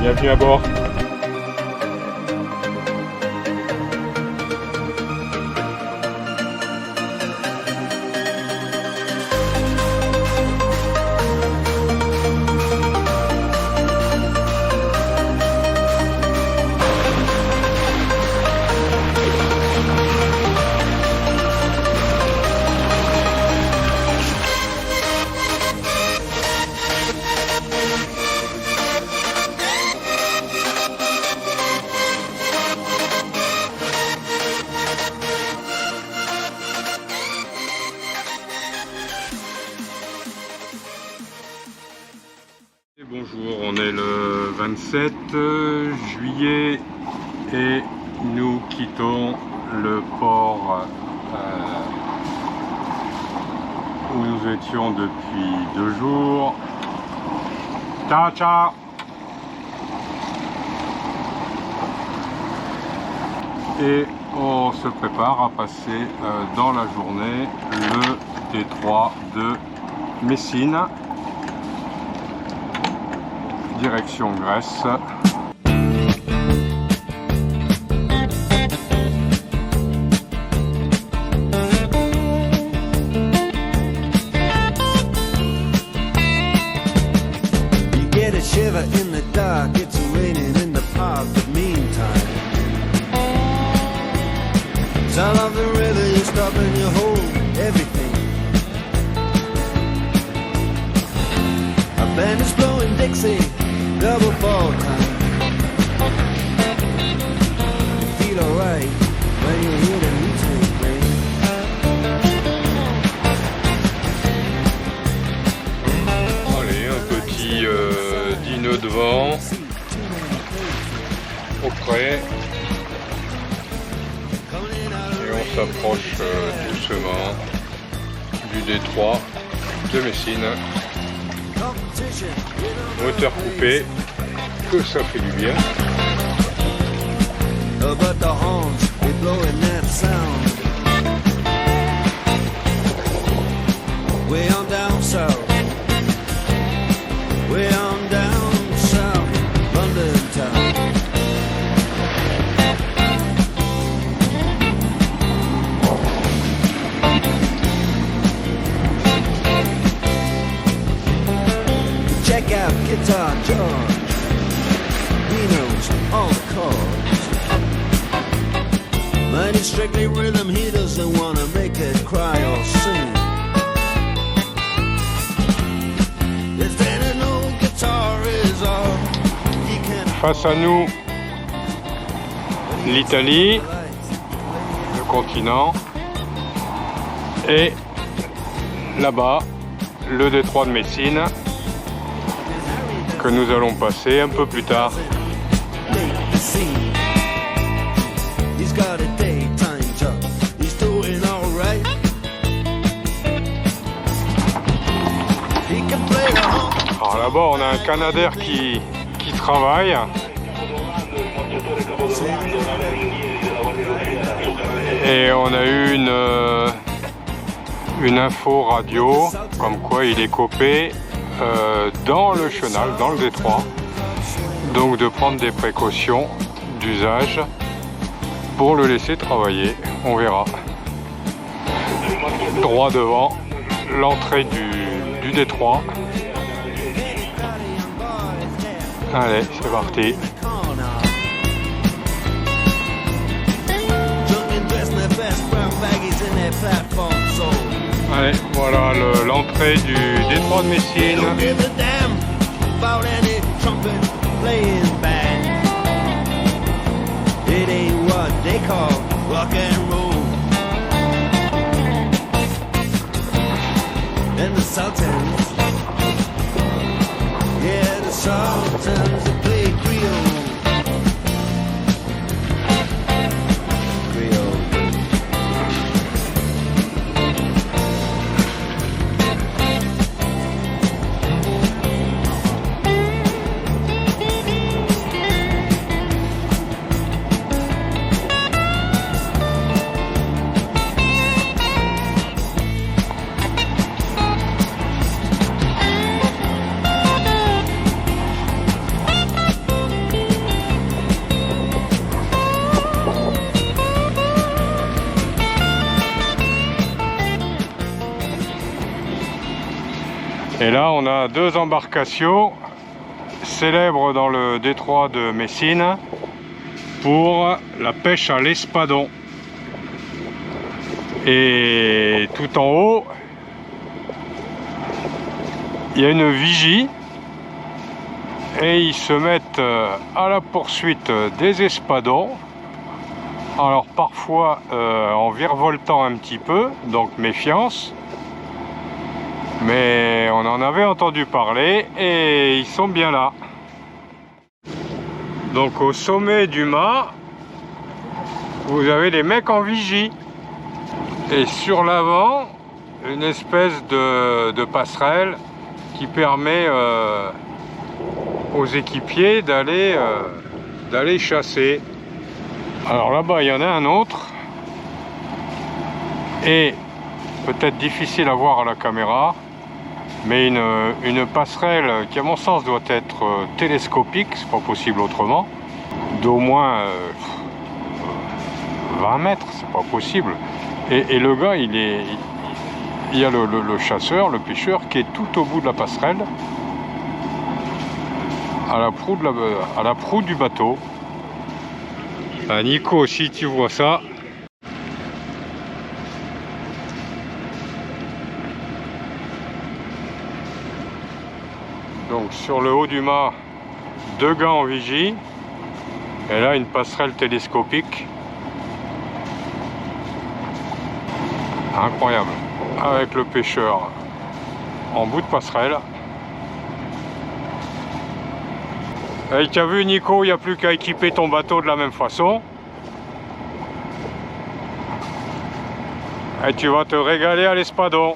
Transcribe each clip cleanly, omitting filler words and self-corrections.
Bienvenue à bord. Bonjour, on est le 27 juillet et nous quittons le port où nous étions depuis 2 jours. Ciao, ciao! Et on se prépare à passer dans la journée le détroit de Messine. Direction Grèce. You get a shiver in the dark, it's raining in the park, but meantime sound of the river, you stop and you hold everything. A band is blowing Dixie, double fall time. You feel alright when you hear the music play. Allez, un petit dîner de vent au près. Et on s'approche doucement du détroit de Messine. Moteur coupé, que ça fait du bien. But the horns, they blowing that sound. Way on down south, way on down south, London town. Check out Guitar George, he knows all the chords. But it's strictly rhythm, he doesn't want to make it cry or sing. If any old guitar is all he can. Face à nous, l'Italie, le continent, et là-bas, le détroit de Messine, que nous allons passer un peu plus tard. Alors là-bas, on a un Canadair qui travaille. Et on a eu une info radio comme quoi il est copé dans le chenal, dans le détroit. Donc de prendre des précautions d'usage pour le laisser travailler. On verra. Droit devant l'entrée du détroit. Allez, c'est parti. Allez, voilà l'entrée du détroit de Messine. And the Sultans, yeah, the Sultans, they play Creole. Et là, on a deux embarcations célèbres dans le détroit de Messine pour la pêche à l'espadon. Et tout en haut, il y a une vigie et ils se mettent à la poursuite des espadons. Alors parfois en virevoltant un petit peu, donc méfiance. Mais on en avait entendu parler et ils sont bien là. Donc au sommet du mât, vous avez les mecs en vigie. Et sur l'avant, une espèce de passerelle qui permet aux équipiers d'aller chasser. Alors là-bas, il y en a un autre. Et peut-être difficile à voir à la caméra, mais une passerelle qui à mon sens doit être télescopique, c'est pas possible autrement, d'au moins 20 mètres, c'est pas possible. Et le gars, il y a le chasseur, le pêcheur qui est tout au bout de la passerelle, à la proue du bateau. Ah, Nico, si tu vois ça, donc sur le haut du mât, deux gars en vigie, et là une passerelle télescopique. Incroyable, avec le pêcheur en bout de passerelle. Et tu as vu Nico, il n'y a plus qu'à équiper ton bateau de la même façon. Et tu vas te régaler à l'espadon.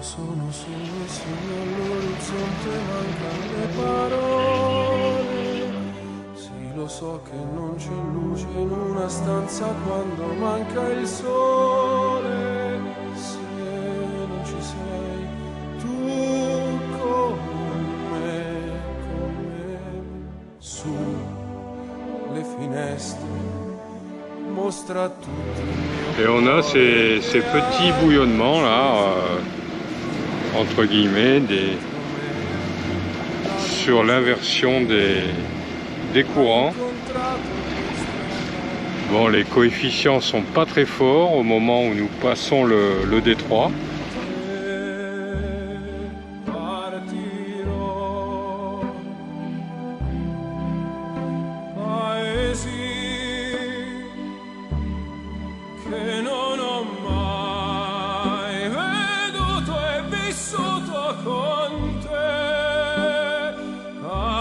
Sono solo sogno all'orizzonte, mancano le parole. Sì, lo so che non c'è luce in una stanza quando manca il sole. Se non ci sei tu con me, su le finestre, mostra tutti. Et on a ces petits bouillonnements là. Entre guillemets, sur l'inversion des courants. Bon, les coefficients sont pas très forts au moment où nous passons le détroit.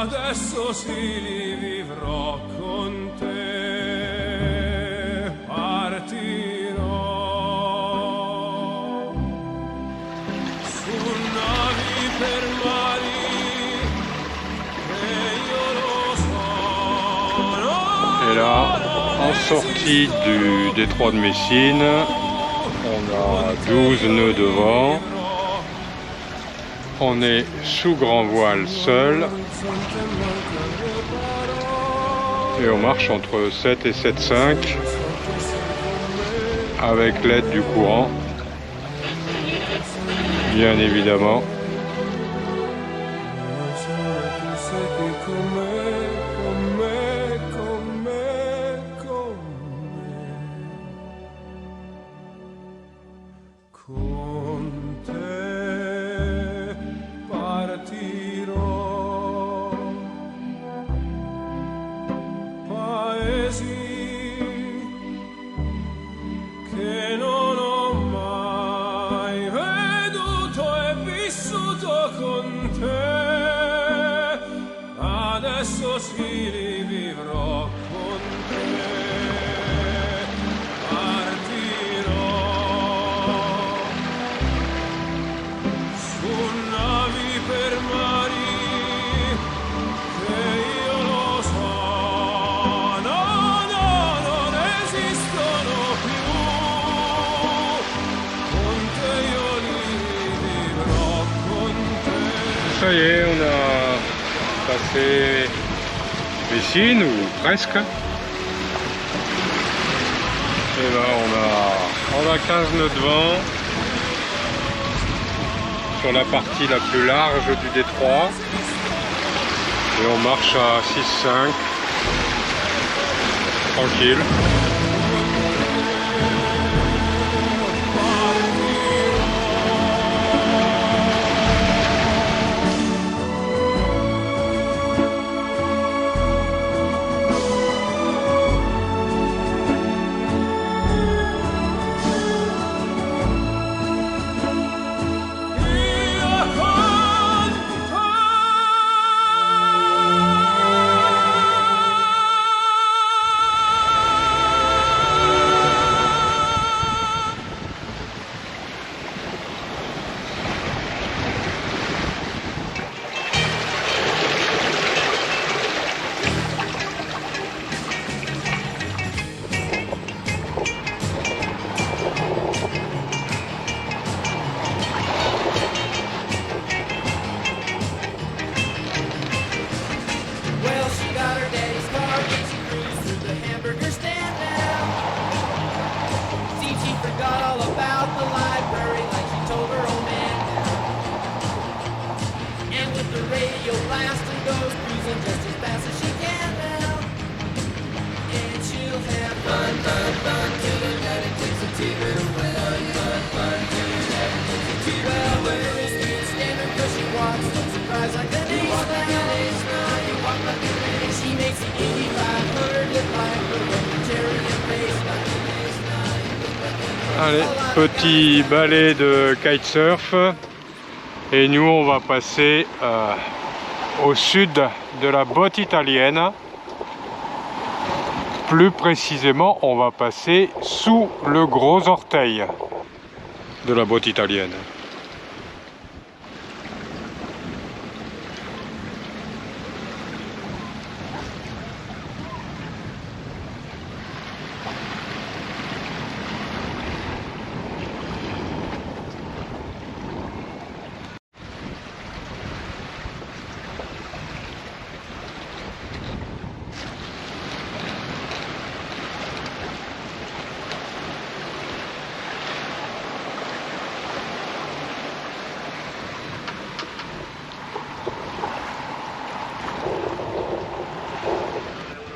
Adesso sì li vivrò con te, partirò su navi per mari che io lo sono. Et là, en sortie du détroit de Messine, on a 12 nœuds de vent. On est sous grand voile seul et on marche entre 7 et 7,5 avec l'aide du courant, bien évidemment. Che non ho mai veduto e vissuto con te, adesso sì li vivrò con te, partirò su navi per mari che io lo so, non c'est Messine ou presque. Et là on a 15 nœuds de vent sur la partie la plus large du détroit. Et on marche à 6,5 tranquille. Well, she got her daddy's car and she cruised through the hamburger stand now. See, she forgot all about the library like she told her old man now. And with the radio blasting goes cruising just as fast as she can now. And she'll have fun, fun, fun till the night it takes a tear away. Fun, fun, fun till the night it takes a tear away. Well, the girl's being standard cause she walks, no surprise like an ace now. She makes the 8500 look like a cherry and face. Allez, petit balai de kitesurf. Et nous on va passer au sud de la botte italienne. Plus précisément, on va passer sous le gros orteil de la botte italienne.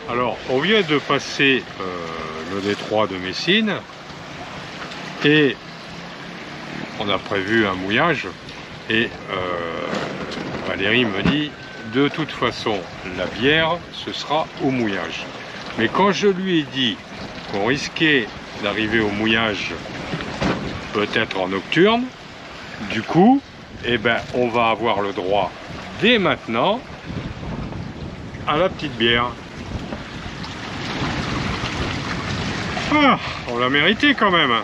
Alors, on vient de passer le détroit de Messine et on a prévu un mouillage et Valérie me dit de toute façon la bière ce sera au mouillage. Mais quand je lui ai dit qu'on risquait d'arriver au mouillage peut-être en nocturne, du coup, eh ben, on va avoir le droit dès maintenant à la petite bière. Ah, on l'a mérité quand même.